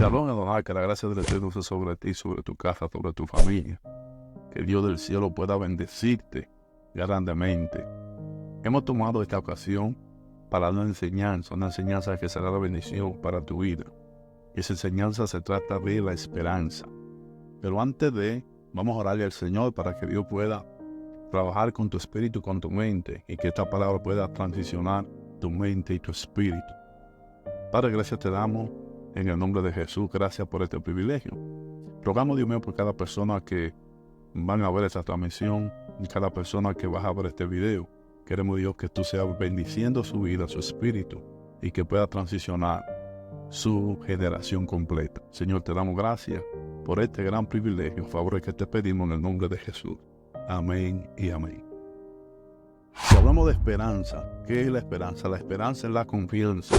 Shalom, Adonai, que la gracia del Eterno sea sobre ti, sobre tu casa, sobre tu familia. Que Dios del cielo pueda bendecirte grandemente. Hemos tomado esta ocasión para una enseñanza que será de bendición para tu vida. Esa enseñanza se trata de la esperanza. Pero antes vamos a orarle al Señor para que Dios pueda trabajar con tu espíritu, con tu mente, y que esta palabra pueda transicionar tu mente y tu espíritu. Padre, gracias te damos en el nombre de Jesús. Gracias por este privilegio. Rogamos, Dios mío, por cada persona que van a ver esta transmisión y cada persona que va a ver este video. Queremos, Dios, que tú seas bendiciendo su vida, su espíritu, y que pueda transicionar su generación completa. Señor, te damos gracias por este gran privilegio, favores que te pedimos en el nombre de Jesús. Amén y amén. Si hablamos de esperanza, ¿qué es la esperanza? La esperanza es la confianza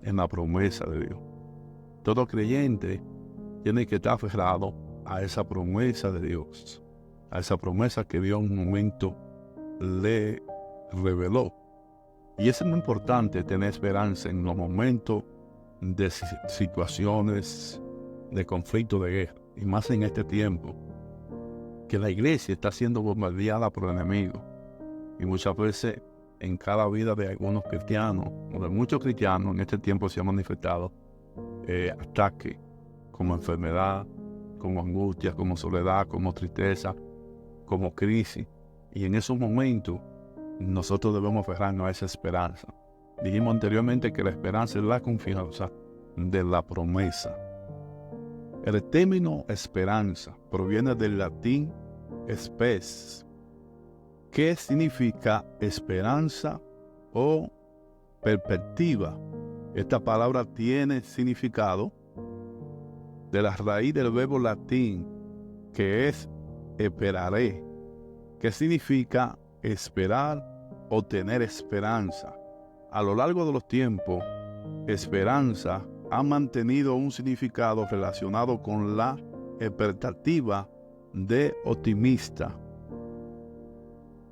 en la promesa de Dios. Todo creyente tiene que estar aferrado a esa promesa de Dios, a esa promesa que Dios en un momento le reveló. Y es muy importante tener esperanza en los momentos de situaciones de conflicto, de guerra, y más en este tiempo que la iglesia está siendo bombardeada por el enemigo. Y muchas veces en cada vida de algunos cristianos, o de muchos cristianos, en este tiempo se han manifestado ataques como enfermedad, como angustia, como soledad, como tristeza, como crisis. Y en esos momentos nosotros debemos aferrarnos a esa esperanza. Dijimos anteriormente que la esperanza es la confianza de la promesa. El término esperanza proviene del latín spes, que significa esperanza o perspectiva. Esta palabra tiene significado de la raíz del verbo latín, que es esperare, que significa esperar o tener esperanza. A lo largo de los tiempos, esperanza ha mantenido un significado relacionado con la expectativa de optimista.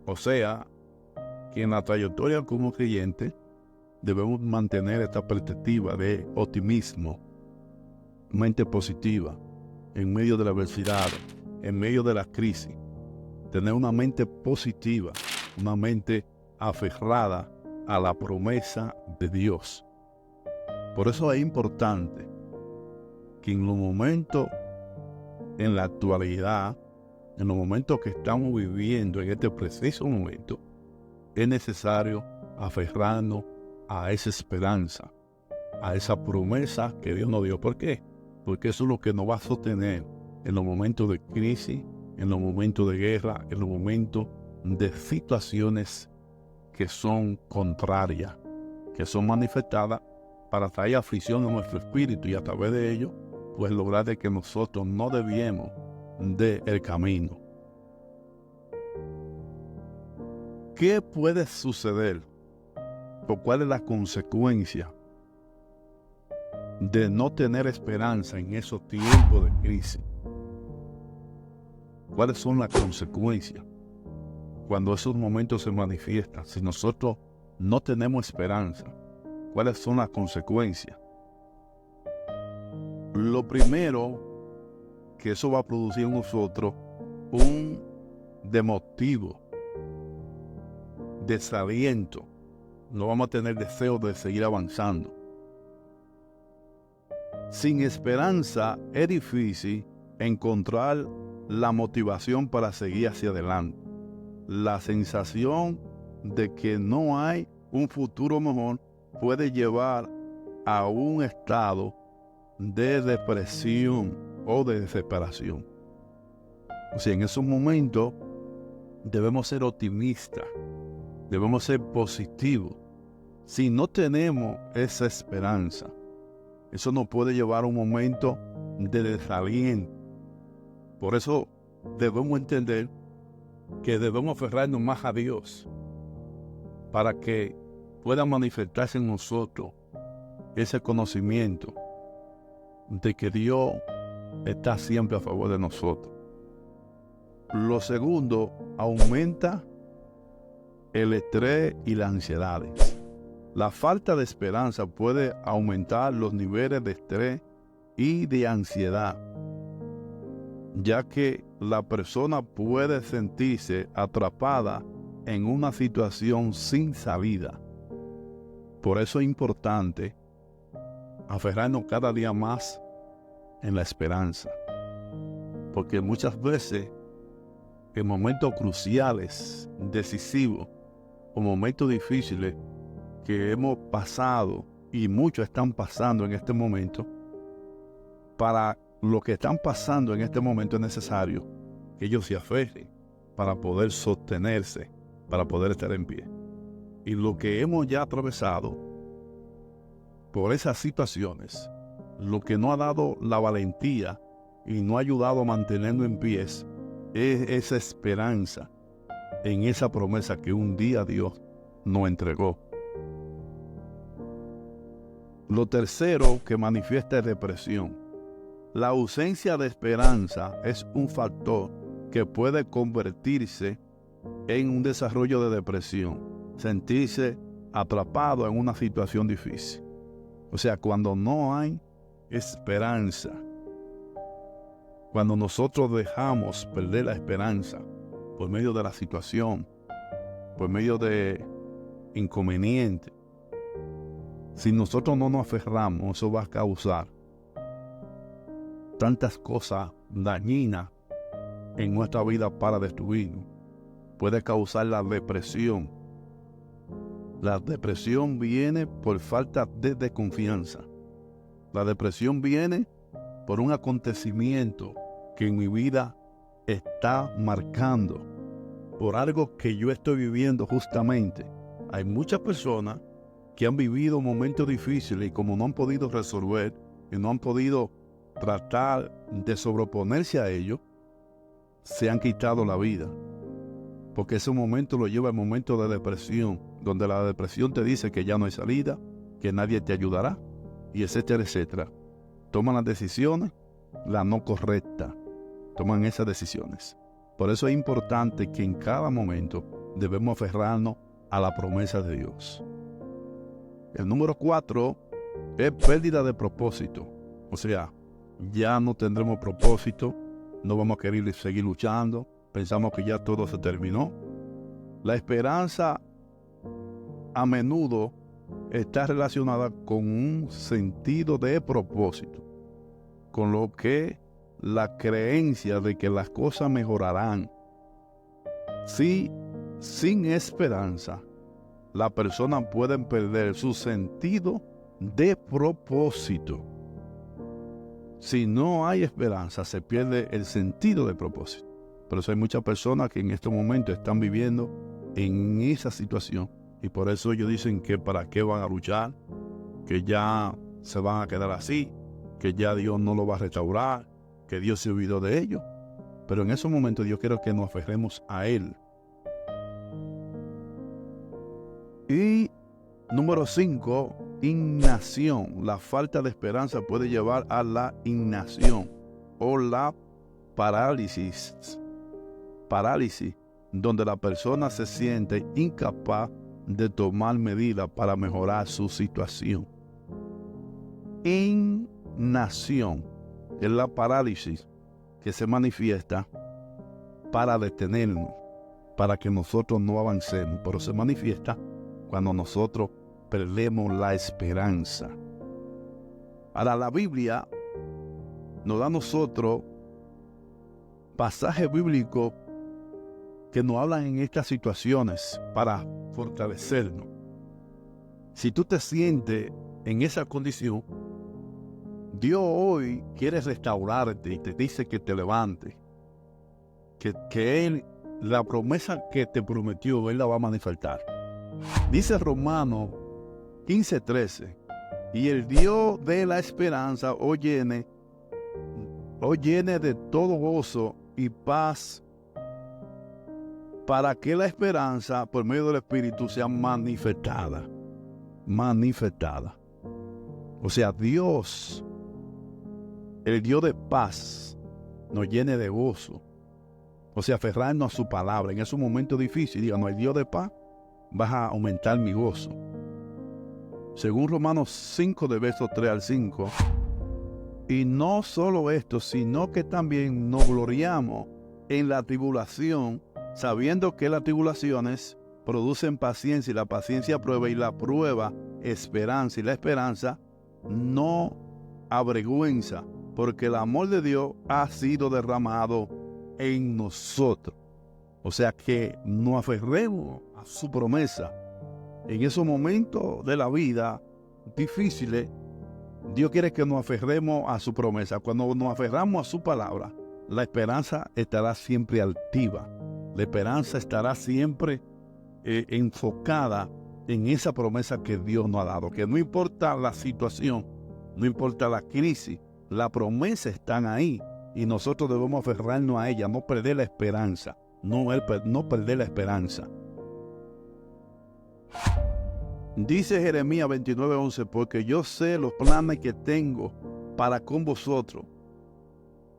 O sea, que en la trayectoria como creyente debemos mantener esta perspectiva de optimismo, mente positiva, en medio de la adversidad, en medio de la crisis. Tener una mente positiva, una mente aferrada a la promesa de Dios. Por eso es importante que en los momentos, en la actualidad, en los momentos que estamos viviendo, en este preciso momento, es necesario aferrarnos a esa esperanza, a esa promesa que Dios nos dio. ¿Por qué? Porque eso es lo que nos va a sostener en los momentos de crisis, en los momentos de guerra, en los momentos de situaciones que son contrarias, que son manifestadas para traer aflicción a nuestro espíritu, y a través de ello, pues lograr de que nosotros no desviemos del camino. ¿Qué puede suceder? ¿O cuál es la consecuencia de no tener esperanza en esos tiempos de crisis? ¿Cuáles son las consecuencias cuando esos momentos se manifiestan? Si nosotros no tenemos esperanza, ¿cuáles son las consecuencias? Lo primero, que eso va a producir en nosotros un desmotivo, desaliento. No vamos a tener deseo de seguir avanzando. Sin esperanza es difícil encontrar la motivación para seguir hacia adelante. La sensación de que no hay un futuro mejor puede llevar a un estado de depresión o de desesperación. O sea, en esos momentos debemos ser optimistas, debemos ser positivos. Si no tenemos esa esperanza, eso nos puede llevar a un momento de desaliento. Por eso debemos entender que debemos aferrarnos más a Dios para que pueda manifestarse en nosotros ese conocimiento de que Dios está siempre a favor de nosotros. Lo segundo, aumenta el estrés y las ansiedades. La falta de esperanza puede aumentar los niveles de estrés y de ansiedad, ya que la persona puede sentirse atrapada en una situación sin salida. Por eso es importante aferrarnos cada día más en la esperanza, porque muchas veces en momentos cruciales, decisivos o momentos difíciles que hemos pasado y muchos están pasando en este momento, para lo que están pasando en este momento es necesario que ellos se aferren para poder sostenerse, para poder estar en pie. Y lo que hemos ya atravesado por esas situaciones, lo que nos ha dado la valentía y nos ha ayudado a mantenernos en pie es esa esperanza en esa promesa que un día Dios nos entregó. Lo tercero que manifiesta es depresión. La ausencia de esperanza es un factor que puede convertirse en un desarrollo de depresión, sentirse atrapado en una situación difícil. O sea, cuando no hay esperanza, cuando nosotros dejamos perder la esperanza por medio de la situación, por medio de inconvenientes, si nosotros no nos aferramos, eso va a causar tantas cosas dañinas en nuestra vida para destruirnos. Puede causar la depresión. La depresión viene por falta de desconfianza. La depresión viene por un acontecimiento que en mi vida está marcando, por algo que yo estoy viviendo justamente. Hay muchas personas que han vivido momentos difíciles y como no han podido resolver y no han podido tratar de sobreponerse a ello, se han quitado la vida. Porque ese momento lo lleva al momento de depresión, donde la depresión te dice que ya no hay salida, que nadie te ayudará, y etcétera, etcétera. Toman las decisiones, las no correctas, toman esas decisiones. Por eso es importante que en cada momento debemos aferrarnos a la promesa de Dios. El número 4 es pérdida de propósito. O sea, ya no tendremos propósito, no vamos a querer seguir luchando, pensamos que ya todo se terminó. La esperanza a menudo está relacionada con un sentido de propósito, con lo que la creencia de que las cosas mejorarán. Si sin esperanza, la persona puede perder su sentido de propósito. Si no hay esperanza, se pierde el sentido de propósito. Por eso hay muchas personas que en este momento están viviendo en esa situación. Y por eso ellos dicen que para qué van a luchar, que ya se van a quedar así, que ya Dios no lo va a restaurar, que Dios se olvidó de ellos. Pero en esos momentos Dios quiere que nos aferremos a Él. Y número 5, inacción. La falta de esperanza puede llevar a la inacción o la parálisis, donde la persona se siente incapaz de tomar medidas para mejorar su situación. Inacción es la parálisis que se manifiesta para detenernos, para que nosotros no avancemos, pero se manifiesta cuando nosotros perdemos la esperanza. Ahora la Biblia nos da a nosotros pasajes bíblicos que nos hablan en estas situaciones para fortalecernos. Si tú te sientes en esa condición, Dios hoy quiere restaurarte y te dice que te levantes, que Él, la promesa que te prometió, Él la va a manifestar. Dice Romanos 15:13, y el Dios de la esperanza os llene de todo gozo y paz, para que la esperanza por medio del Espíritu sea manifestada. O sea, Dios, el Dios de paz, nos llene de gozo. O sea, aferrarnos a su palabra. En esos momentos difíciles, díganos, el Dios de paz va a aumentar mi gozo. Según Romanos 5, de versos 3 al 5, Y no solo esto, sino que también nos gloriamos en la tribulación, sabiendo que las tribulaciones producen paciencia, y la paciencia prueba, y la prueba esperanza, y la esperanza no avergüenza, porque el amor de Dios ha sido derramado en nosotros. O sea que nos aferremos a su promesa. En esos momentos de la vida difíciles, Dios quiere que nos aferremos a su promesa. Cuando nos aferramos a su palabra, la esperanza estará siempre altiva. La esperanza estará siempre enfocada en esa promesa que Dios nos ha dado. Que no importa la situación, no importa la crisis, la promesa está ahí. Y nosotros debemos aferrarnos a ella, no perder la esperanza. No perder la esperanza. Dice Jeremías 29:11, porque yo sé los planes que tengo para con vosotros,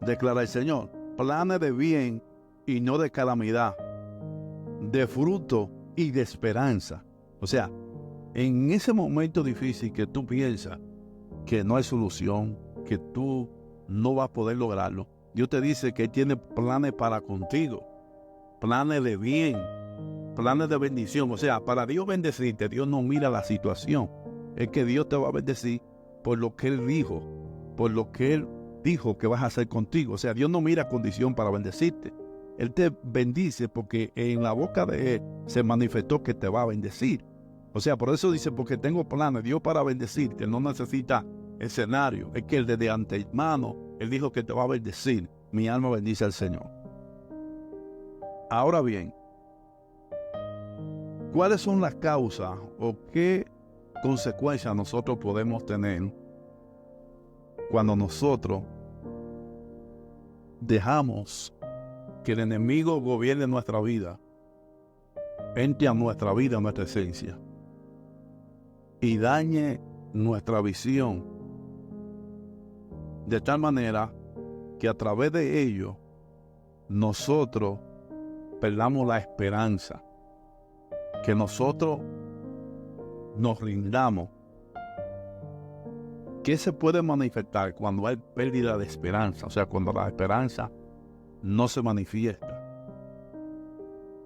declara el Señor, planes de bien y no de calamidad, de fruto y de esperanza. O sea, en ese momento difícil que tú piensas que no hay solución, que tú no vas a poder lograrlo, Dios te dice que Él tiene planes para contigo, planes de bien, planes de bendición. O sea, para Dios bendecirte, Dios no mira la situación. Es que Dios te va a bendecir por lo que Él dijo, por lo que Él dijo que vas a hacer contigo. O sea, Dios no mira condición para bendecirte. Él te bendice porque en la boca de Él se manifestó que te va a bendecir. O sea, por eso dice, porque tengo planes, Dios para bendecirte. Él no necesita escenario. Es que Él desde antemano, Él dijo que te va a bendecir. Mi alma bendice al Señor. Ahora bien, ¿cuáles son las causas o qué consecuencias nosotros podemos tener cuando nosotros dejamos que el enemigo gobierne nuestra vida, entre a nuestra vida, a nuestra esencia, y dañe nuestra visión de tal manera que a través de ello nosotros perdamos la esperanza, que nosotros nos rindamos? ¿Qué se puede manifestar cuando hay pérdida de esperanza? O sea, cuando la esperanza no se manifiesta.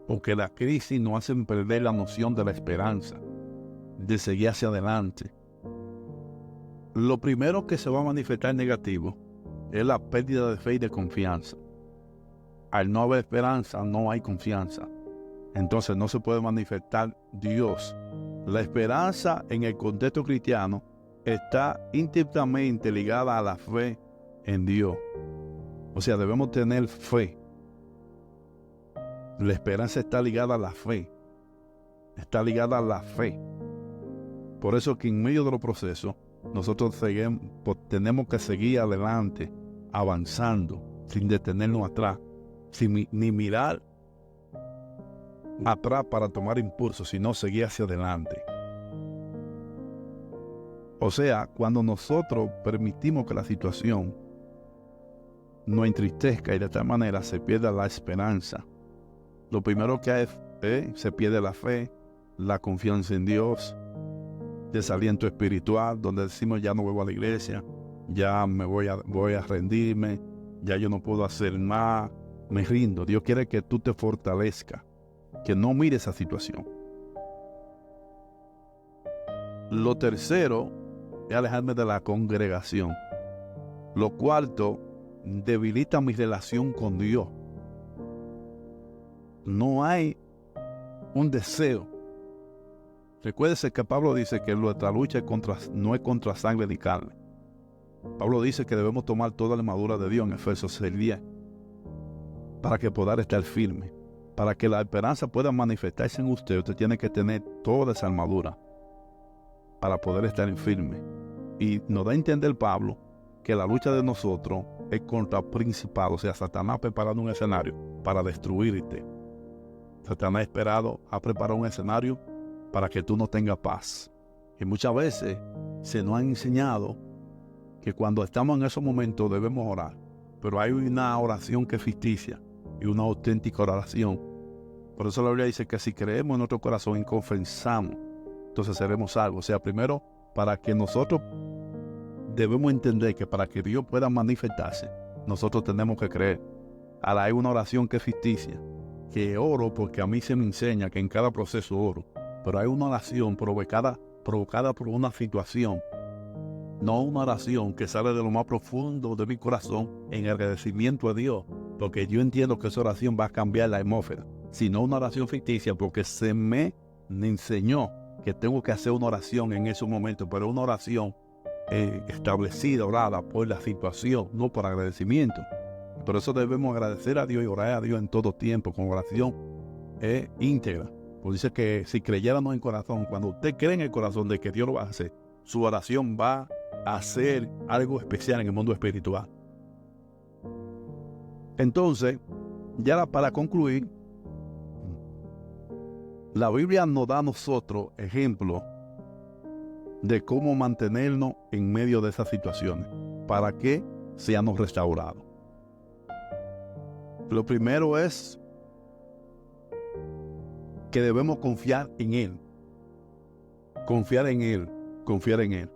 Porque la crisis nos hace perder la noción de la esperanza, de seguir hacia adelante. Lo primero que se va a manifestar negativo es la pérdida de fe y de confianza. Al no haber esperanza, no hay confianza. Entonces no se puede manifestar Dios. La esperanza en el contexto cristiano está íntimamente ligada a la fe en Dios. O sea, debemos tener fe. La esperanza está ligada a la fe. Está ligada a la fe. Por eso que en medio de los procesos, nosotros tenemos que seguir adelante, avanzando, sin detenernos atrás, sin ni mirar atrás para tomar impulso, sino seguir hacia adelante. O sea, cuando nosotros permitimos que la situación nos entristezca y de tal manera se pierda la esperanza, lo primero que hay es se pierde la fe, la confianza en Dios, desaliento espiritual, donde decimos ya no vuelvo a la iglesia, ya voy a rendirme, ya yo no puedo hacer más, me rindo. Dios quiere que tú te fortalezcas, que no mires esa situación. Lo tercero es alejarme de la congregación. Lo cuarto, debilita mi relación con Dios. No hay un deseo. Recuérdese que Pablo dice que nuestra lucha no es contra sangre ni carne. Pablo dice que debemos tomar toda la armadura de Dios en Efesios 6:10 para que poder estar firme. Para que la esperanza pueda manifestarse en usted tiene que tener toda esa armadura para poder estar firme. Y nos da a entender Pablo que la lucha de nosotros es contra principados. O sea, Satanás ha preparado un escenario para destruirte. Satanás ha preparado un escenario para que tú no tengas paz. Y muchas veces se nos han enseñado que cuando estamos en esos momentos debemos orar. Pero hay una oración que es ficticia y una auténtica oración. Por eso la Biblia dice que si creemos en nuestro corazón y confesamos, entonces seremos salvos. O sea, primero, para que nosotros debemos entender que para que Dios pueda manifestarse, nosotros tenemos que creer. Ahora hay una oración que es ficticia, que oro porque a mí se me enseña que en cada proceso oro, pero hay una oración provocada por una situación, no una oración que sale de lo más profundo de mi corazón en agradecimiento a Dios, porque yo entiendo que esa oración va a cambiar la atmósfera, sino una oración ficticia porque se me enseñó que tengo que hacer una oración en ese momento, pero una oración establecida, orada por la situación, no por agradecimiento. Por eso debemos agradecer a Dios y orar a Dios en todo tiempo, con oración íntegra. Pues dice que si creyéramos en corazón, cuando usted cree en el corazón de que Dios lo va a hacer, su oración va a hacer algo especial en el mundo espiritual. Entonces, ya para concluir, la Biblia nos da a nosotros ejemplos de cómo mantenernos en medio de esas situaciones para que seamos restaurados. Lo primero es que debemos confiar en Él. Confiar en Él, confiar en Él,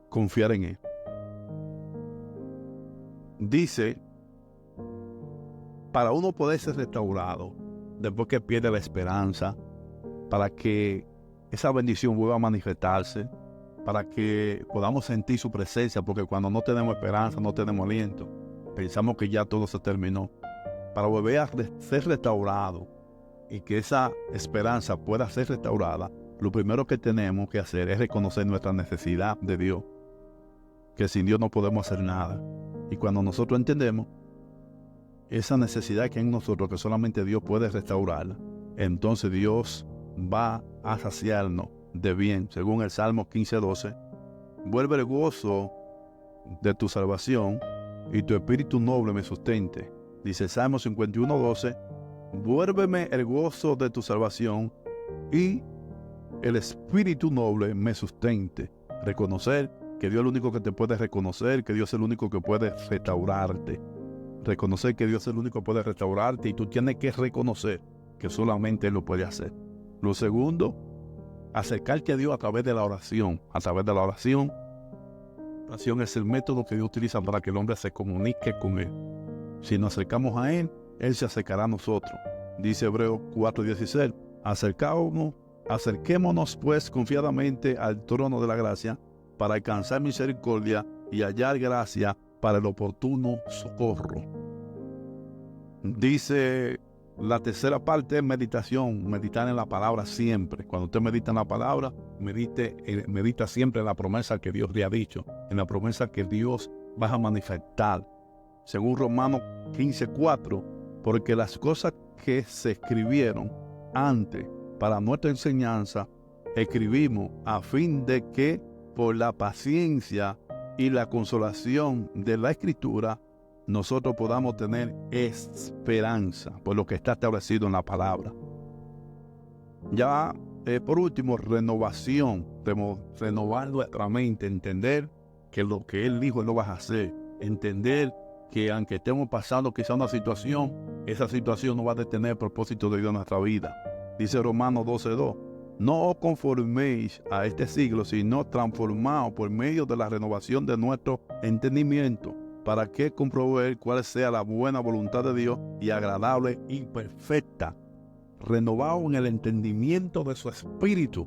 confiar en Él. Dice, para uno poder ser restaurado, después que pierde la esperanza, para que esa bendición vuelva a manifestarse, para que podamos sentir su presencia, porque cuando no tenemos esperanza, no tenemos aliento, pensamos que ya todo se terminó. Para volver a ser restaurado y que esa esperanza pueda ser restaurada, lo primero que tenemos que hacer es reconocer nuestra necesidad de Dios, que sin Dios no podemos hacer nada. Y cuando nosotros entendemos esa necesidad que hay en nosotros, que solamente Dios puede restaurarla, entonces Dios va a saciarnos de bien. Según el Salmo 15:12, vuelve el gozo de tu salvación y tu espíritu noble me sustente. Dice el Salmo 51:12, vuélveme el gozo de tu salvación y el espíritu noble me sustente. Reconocer que Dios es el único que te puede reconocer, que Dios es el único que puede restaurarte. Reconocer que Dios es el único que puede restaurarte y tú tienes que reconocer que solamente Él lo puede hacer. Lo segundo, acercarte a Dios a través de la oración. A través de la oración. La oración es el método que Dios utiliza para que el hombre se comunique con Él. Si nos acercamos a Él, Él se acercará a nosotros. Dice Hebreos 4:16, acerquémonos pues confiadamente al trono de la gracia para alcanzar misericordia y hallar gracia para el oportuno socorro. Dice la tercera parte es meditación, meditar en la palabra siempre. Cuando usted medita en la palabra, medita siempre en la promesa que Dios le ha dicho, en la promesa que Dios va a manifestar. Según Romanos 15:4, porque las cosas que se escribieron antes para nuestra enseñanza, escribimos a fin de que por la paciencia y la consolación de la Escritura, nosotros podamos tener esperanza por lo que está establecido en la palabra. Ya por último, renovación. Debemos renovar nuestra mente, entender que lo que Él dijo Él lo va a hacer. Entender que aunque estemos pasando quizá una situación, esa situación no va a detener el propósito de Dios en nuestra vida. Dice Romanos 12:2, no os conforméis a este siglo, sino transformaos por medio de la renovación de nuestro entendimiento, para que comprobéis cuál sea la buena voluntad de Dios y agradable y perfecta. Renovaos en el entendimiento de su espíritu,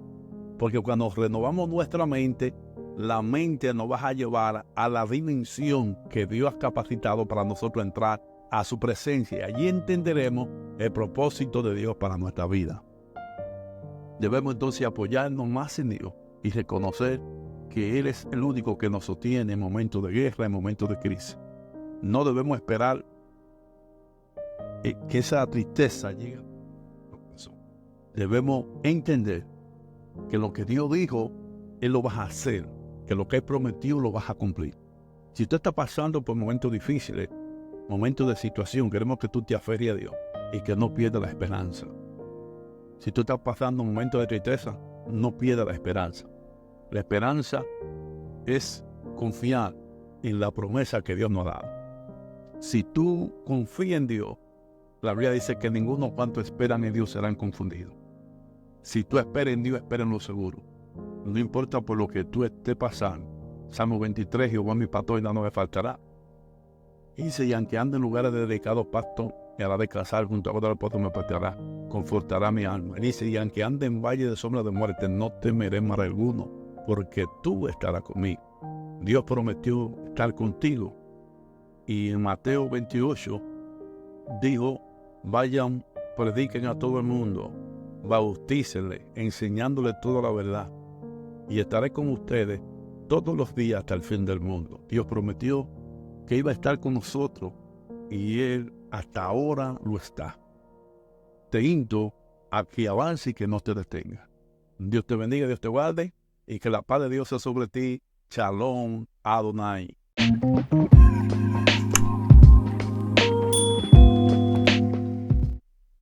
porque cuando renovamos nuestra mente, la mente nos va a llevar a la dimensión que Dios ha capacitado para nosotros entrar a su presencia. Y allí entenderemos el propósito de Dios para nuestra vida. Debemos entonces apoyarnos más en Dios y reconocer que Él es el único que nos sostiene en momentos de guerra, en momentos de crisis. No debemos esperar que esa tristeza llegue. Debemos entender que lo que Dios dijo, Él lo va a hacer, que lo que Él prometió lo vas a cumplir. Si usted está pasando por momentos difíciles, momentos de situación, queremos que tú te aferres a Dios y que no pierdas la esperanza. Si tú estás pasando momentos de tristeza, no pierdas la esperanza. La esperanza es confiar en la promesa que Dios nos ha dado. Si tú confías en Dios, la Biblia dice que ninguno cuanto esperan en Dios serán confundidos. Si tú esperas en Dios, espera en lo seguro. No importa por lo que tú estés pasando, Salmo 23, Jehová es mi pastor y nada me faltará. Y dice, y aunque ande en lugares de delicado pasto, me hará descansar junto a aguas del pozo me pastoreará, confortará mi alma. Y dice, y aunque ande en valle de sombra de muerte, no temeré mal alguno, porque tú estarás conmigo. Dios prometió estar contigo. Y en Mateo 28 dijo, vayan, prediquen a todo el mundo, bautícenle, enseñándole toda la verdad. Y estaré con ustedes todos los días hasta el fin del mundo. Dios prometió que iba a estar con nosotros y Él hasta ahora lo está. Te invito a que avance y que no te detenga. Dios te bendiga, Dios te guarde y que la paz de Dios sea sobre ti. Shalom Adonai.